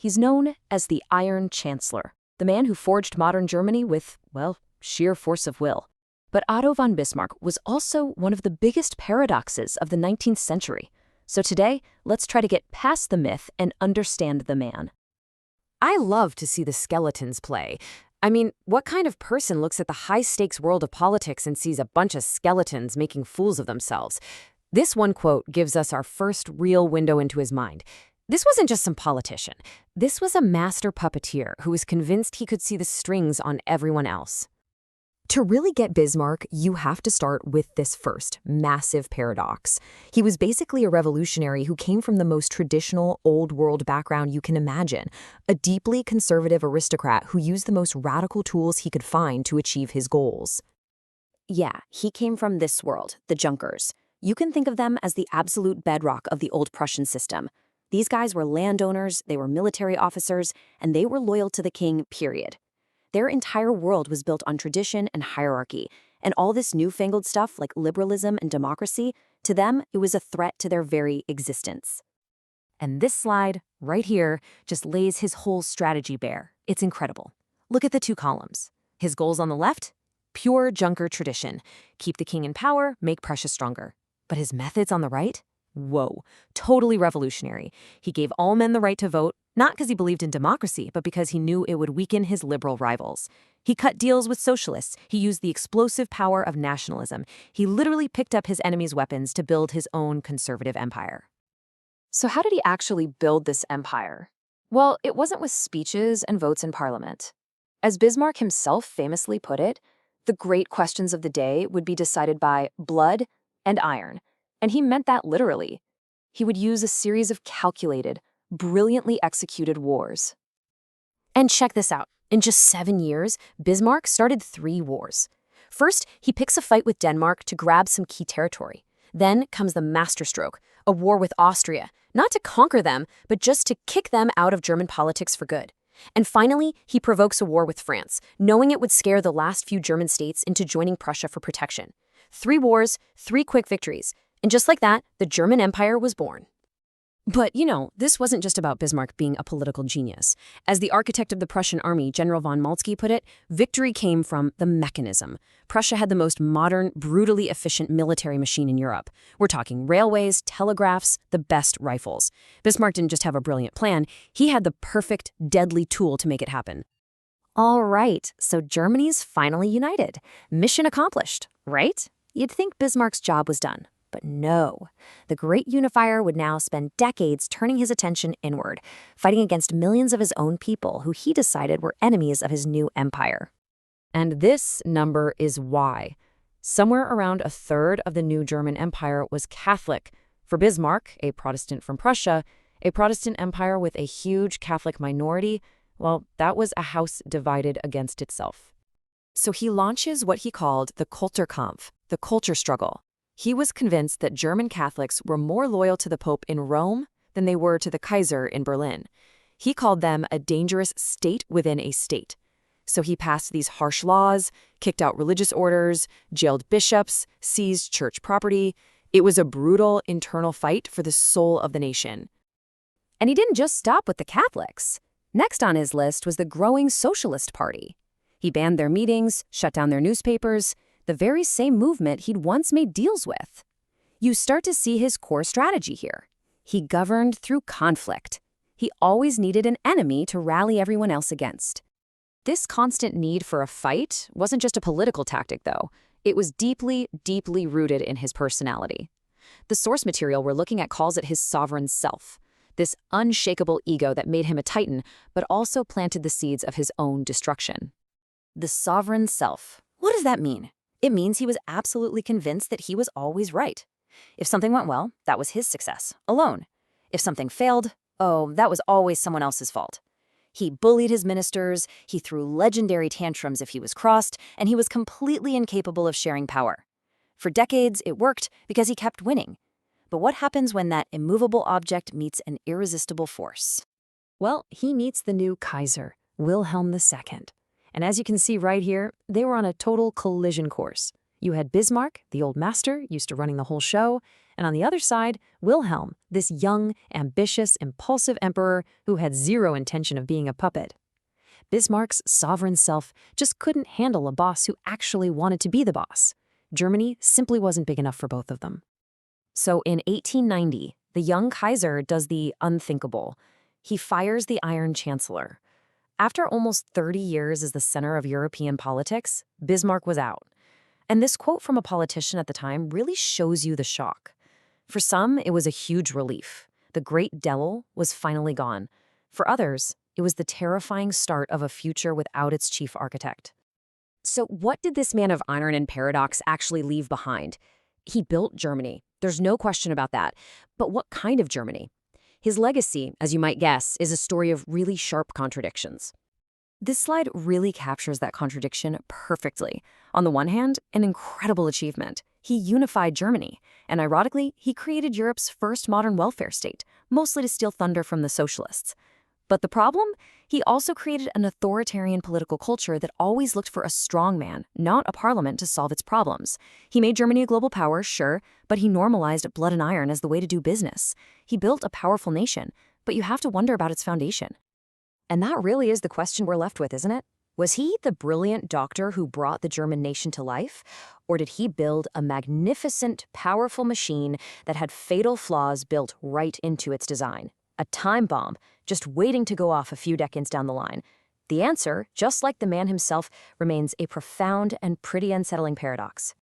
He's known as the Iron Chancellor, the man who forged modern Germany with, well, sheer force of will. But Otto von Bismarck was also one of the biggest paradoxes of the 19th century. So today, let's try to get past the myth and understand the man. I love to see the skeletons play. I mean, what kind of person looks at the high-stakes world of politics and sees a bunch of skeletons making fools of themselves? This one quote gives us our first real window into his mind. This wasn't just some politician. This was a master puppeteer who was convinced he could see the strings on everyone else. To really get Bismarck, you have to start with this first massive paradox. He was basically a revolutionary who came from the most traditional, old-world background you can imagine, a deeply conservative aristocrat who used the most radical tools he could find to achieve his goals. Yeah, he came from this world, the Junkers. You can think of them as the absolute bedrock of the old Prussian system. These guys were landowners, they were military officers, and they were loyal to the king, period. Their entire world was built on tradition and hierarchy, and all this newfangled stuff like liberalism and democracy, to them, it was a threat to their very existence. And this slide, right here, just lays his whole strategy bare. It's incredible. Look at the two columns. His goals on the left? Pure Junker tradition. Keep the king in power, make Prussia stronger. But his methods on the right? Whoa, totally revolutionary. He gave all men the right to vote, not because he believed in democracy, but because he knew it would weaken his liberal rivals. He cut deals with socialists. He used the explosive power of nationalism. He literally picked up his enemy's weapons to build his own conservative empire. So how did he actually build this empire? Well, it wasn't with speeches and votes in parliament. As Bismarck himself famously put it, the great questions of the day would be decided by blood and iron. And he meant that literally. He would use a series of calculated, brilliantly executed wars. And check this out. In just 7 years, Bismarck started 3 wars. First, he picks a fight with Denmark to grab some key territory. Then comes the masterstroke, a war with Austria, not to conquer them, but just to kick them out of German politics for good. And finally, he provokes a war with France, knowing it would scare the last few German states into joining Prussia for protection. 3 wars, 3 quick victories. And just like that, the German Empire was born. But, this wasn't just about Bismarck being a political genius. As the architect of the Prussian army, General von Moltke, put it, victory came from the mechanism. Prussia had the most modern, brutally efficient military machine in Europe. We're talking railways, telegraphs, the best rifles. Bismarck didn't just have a brilliant plan, he had the perfect, deadly tool to make it happen. All right, so Germany's finally united. Mission accomplished, right? You'd think Bismarck's job was done. But no, the great unifier would now spend decades turning his attention inward, fighting against millions of his own people who he decided were enemies of his new empire. And this number is why. Somewhere around a third of the new German Empire was Catholic. For Bismarck, a Protestant from Prussia, a Protestant empire with a huge Catholic minority, well, that was a house divided against itself. So he launches what he called the Kulturkampf, the culture struggle. He was convinced that German Catholics were more loyal to the Pope in Rome than they were to the Kaiser in Berlin. He called them a dangerous state within a state. So he passed these harsh laws, kicked out religious orders, jailed bishops, seized church property. It was a brutal internal fight for the soul of the nation. And he didn't just stop with the Catholics. Next on his list was the growing Socialist Party. He banned their meetings, shut down their newspapers, the very same movement he'd once made deals with. You start to see his core strategy here. He governed through conflict. He always needed an enemy to rally everyone else against. This constant need for a fight wasn't just a political tactic, though. It was deeply, deeply rooted in his personality. The source material we're looking at calls it his sovereign self, this unshakable ego that made him a titan, but also planted the seeds of his own destruction. The sovereign self. What does that mean? It means he was absolutely convinced that he was always right. If something went well, that was his success, alone. If something failed, that was always someone else's fault. He bullied his ministers, he threw legendary tantrums if he was crossed, and he was completely incapable of sharing power. For decades, it worked because he kept winning. But what happens when that immovable object meets an irresistible force? Well, he meets the new Kaiser, Wilhelm II. And as you can see right here, they were on a total collision course. You had Bismarck, the old master, used to running the whole show, and on the other side, Wilhelm, this young, ambitious, impulsive emperor who had zero intention of being a puppet. Bismarck's sovereign self just couldn't handle a boss who actually wanted to be the boss. Germany simply wasn't big enough for both of them. So in 1890, the young Kaiser does the unthinkable. He fires the Iron Chancellor. After almost 30 years as the center of European politics, Bismarck was out. And this quote from a politician at the time really shows you the shock. For some, it was a huge relief. The great devil was finally gone. For others, it was the terrifying start of a future without its chief architect. So what did this man of iron and paradox actually leave behind? He built Germany. There's no question about that. But what kind of Germany? His legacy, as you might guess, is a story of really sharp contradictions. This slide really captures that contradiction perfectly. On the one hand, an incredible achievement. He unified Germany, and ironically, he created Europe's first modern welfare state, mostly to steal thunder from the socialists. But the problem? He also created an authoritarian political culture that always looked for a strong man, not a parliament, to solve its problems. He made Germany a global power, sure, but he normalized blood and iron as the way to do business. He built a powerful nation, but you have to wonder about its foundation. And that really is the question we're left with, isn't it? Was he the brilliant doctor who brought the German nation to life? Or did he build a magnificent, powerful machine that had fatal flaws built right into its design? A time bomb, just waiting to go off a few decades down the line. The answer, just like the man himself, remains a profound and pretty unsettling paradox.